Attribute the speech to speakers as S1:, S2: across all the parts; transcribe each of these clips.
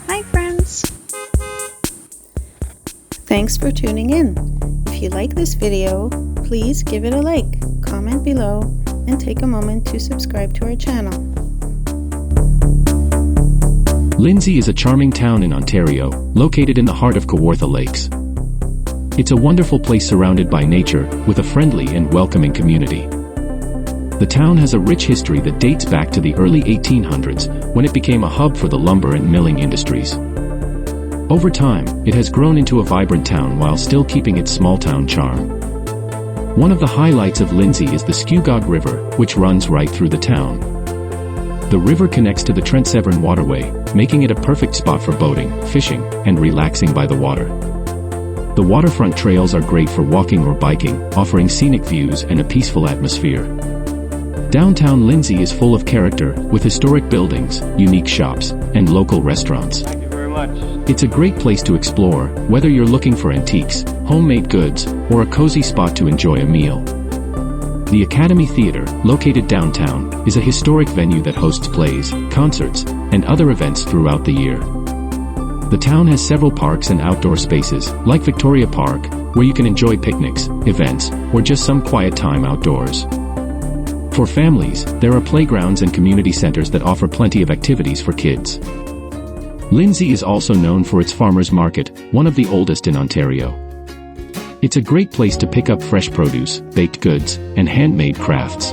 S1: Hi friends! Thanks for tuning in. If you like this video, please give it a like, comment below, and take a moment to subscribe to our channel.
S2: Lindsay is a charming town in Ontario, located in the heart of Kawartha Lakes. It's a wonderful place surrounded by nature, with a friendly and welcoming community. The town has a rich history that dates back to the early 1800s, when it became a hub for the lumber and milling industries. Over time, it has grown into a vibrant town while still keeping its small-town charm. One of the highlights of Lindsay is the Scugog River, which runs right through the town. The river connects to the Trent Severn waterway, making it a perfect spot for boating, fishing, and relaxing by the water. The waterfront trails are great for walking or biking, offering scenic views and a peaceful atmosphere. Downtown Lindsay is full of character, with historic buildings, unique shops, and local restaurants.
S3: Thank you very much.
S2: It's a great place to explore, whether you're looking for antiques, homemade goods, or a cozy spot to enjoy a meal. The Academy Theatre, located downtown, is a historic venue that hosts plays, concerts, and other events throughout the year. The town has several parks and outdoor spaces, like Victoria Park, where you can enjoy picnics, events, or just some quiet time outdoors. For families, there are playgrounds and community centers that offer plenty of activities for kids. Lindsay is also known for its farmers market, one of the oldest in Ontario. It's a great place to pick up fresh produce, baked goods, and handmade crafts.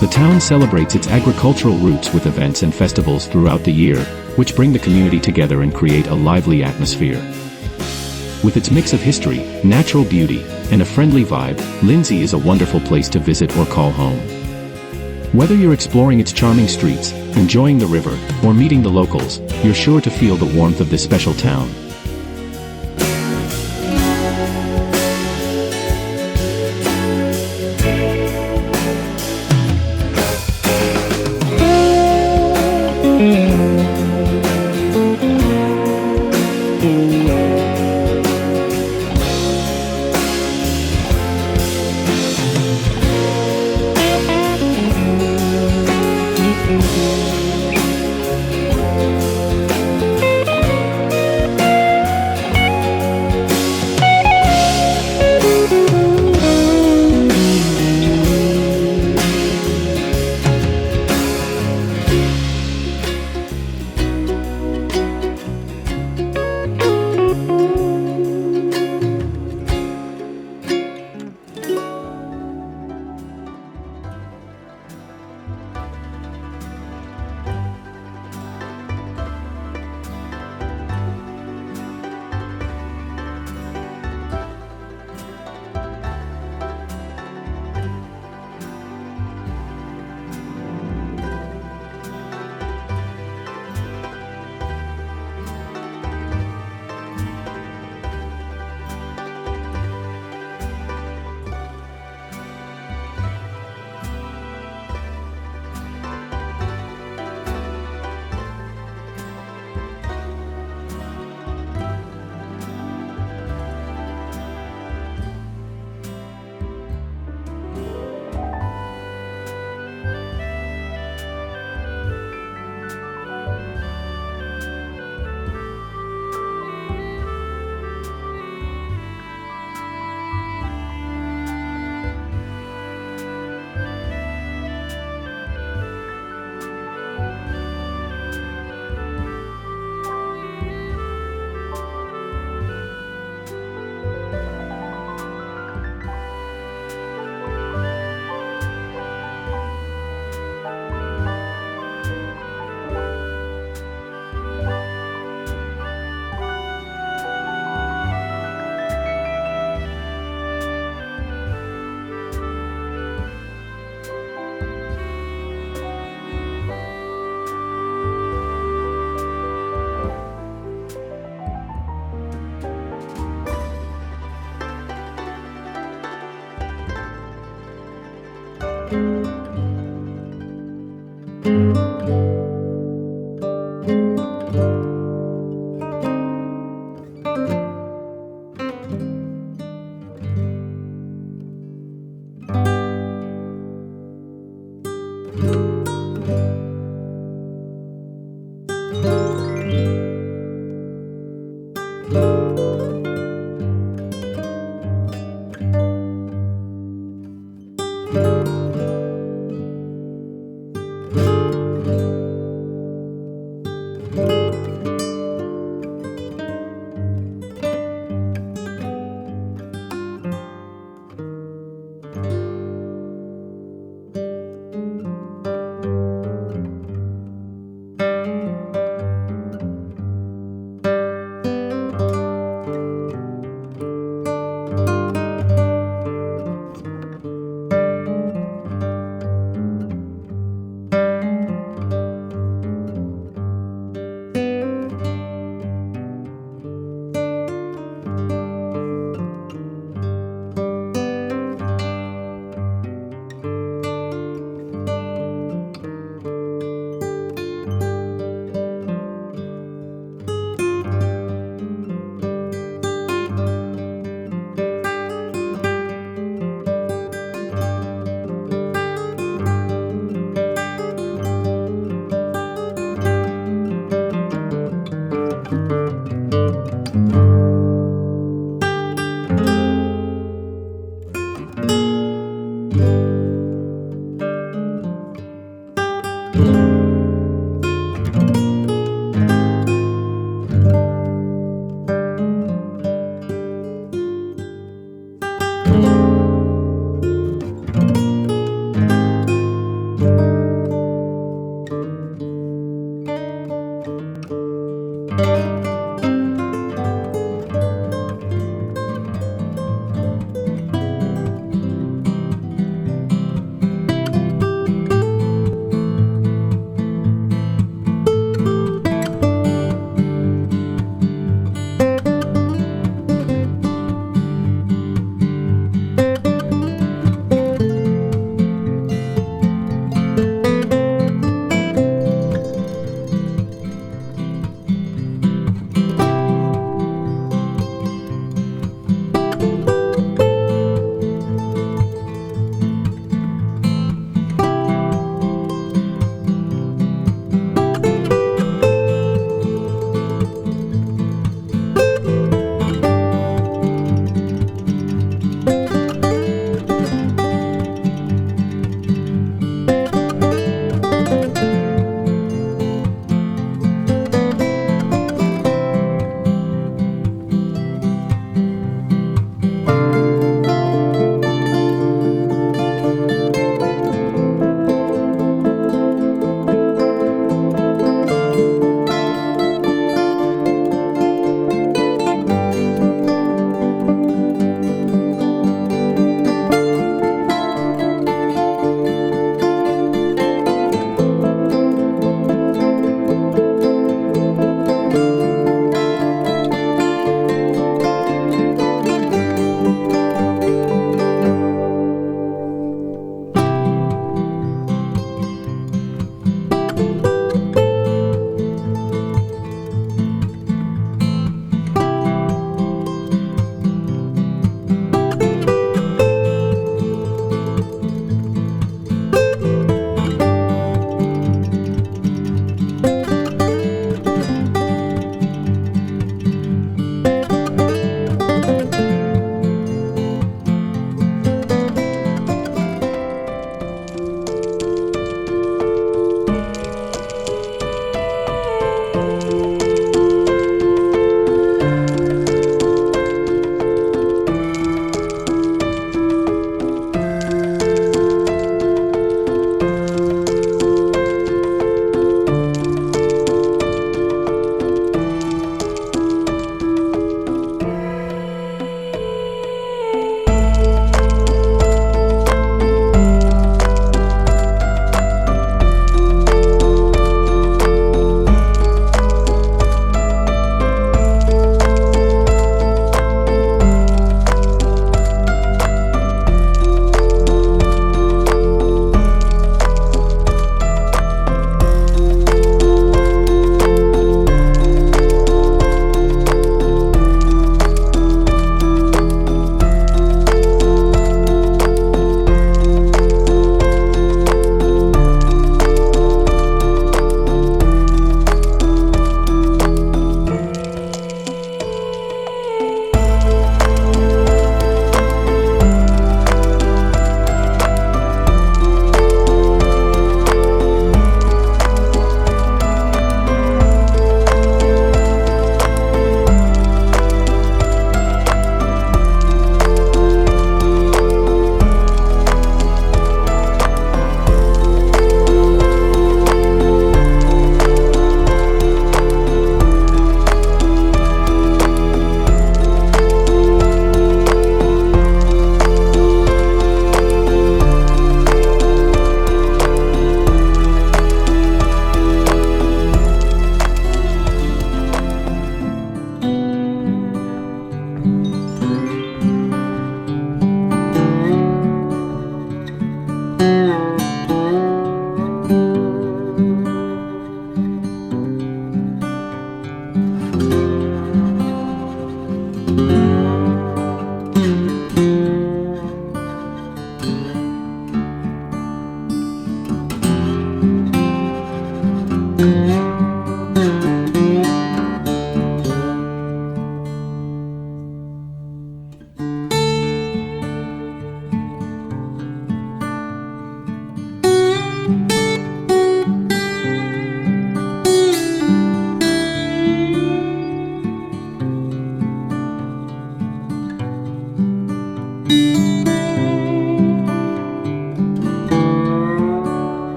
S2: The town celebrates its agricultural roots with events and festivals throughout the year, which bring the community together and create a lively atmosphere. With its mix of history, natural beauty, and a friendly vibe, Lindsay is a wonderful place to visit or call home. Whether you're exploring its charming streets, enjoying the river, or meeting the locals, you're sure to feel the warmth of this special town.